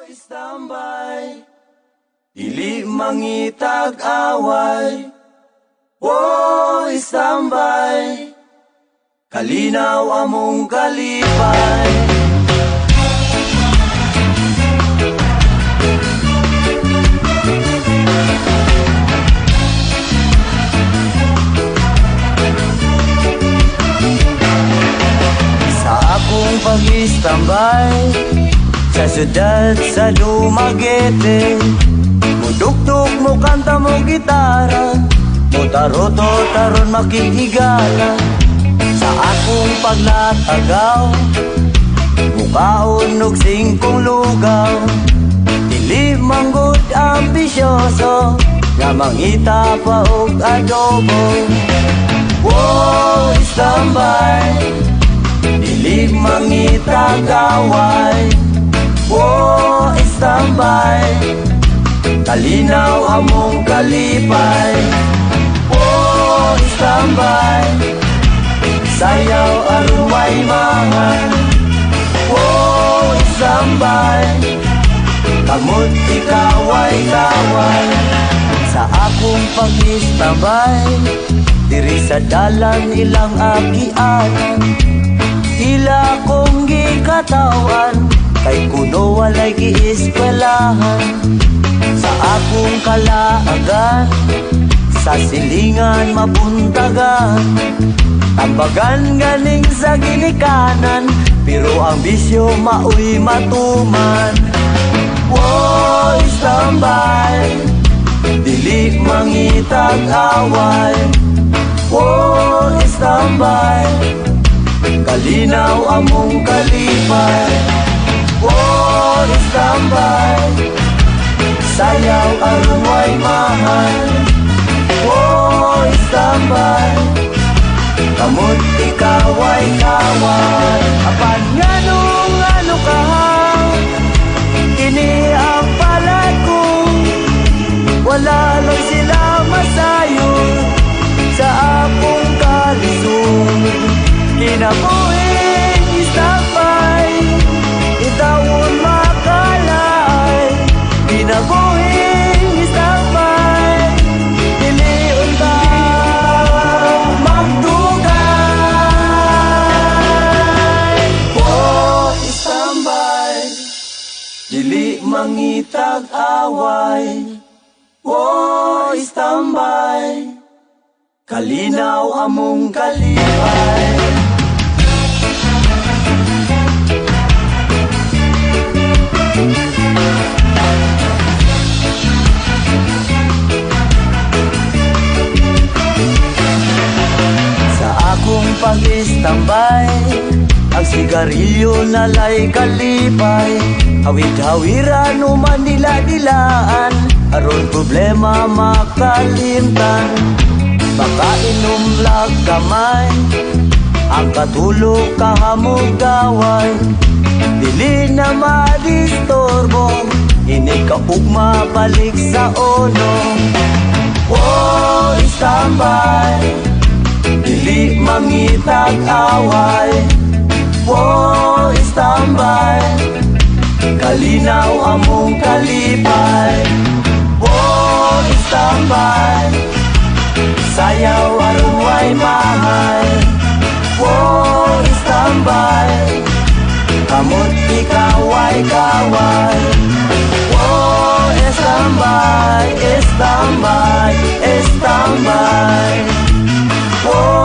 Tambay, dili mangitag away. Oh, istambay, kalinaw among kalipay. Sa akong pag-istambay sa syudad sa Dumaguete, mudugtog mo kanta mo gitara, mo taroto taron makikigala. Sa akong paglatagaw, mukaon og singkong lugaw, dili manggod ambisyoso, nga mangita pa og adobo. Wow, istambay, dili mangitag away. Oh, istambay, kalinaw among kalipay. Oh, istambay, sayaw aron may mangan. Oh, istambay, kamot ikaway-kaway. Sa akong pag-istambay, diri sa dalan ilang agianan, ila kong gikatawan, kay kuno walay gieskwelahan. Sa akong kalaagan, sa silingan mabuntagan, tambagan ganing sa ginikanan, pero ang bisyo maoy matuman. Wow, istambay, dili mangitag away. Wow, istambay, kalinaw among kalipay. Oh, istambay, sayaw aron way mahal. Oh, istambay, kamot ikaway-kaway. Apan nganong ano kahaw, kini ang palad ko, wala lang sila masayon sa akong kalisod. Kinabuhin istambay, itawon makalay. Kinabuhin istambay, diliun ka magdugay. Oh, istambay, dili mangitag away. Oh, istambay, kalinaw among kalipay. Sa akong pag-istambay, ang sigarilyo nalay kalipay. Hawid-hawiran o manila-dilaan, aron problema makalimtan. Makainom lang kamay, ang katulog kahamugaway. Dili na madistorbo, inikaugma balik sa ono. Oh, istambay, dili mangitag away. Oh, istambay, kalinaw among kalipay. Oh, istambay, sayaw aron way mahal. Oh, istambay, kamot ikaway-kaway. Oh, istambay, istambay, istambay. Oh,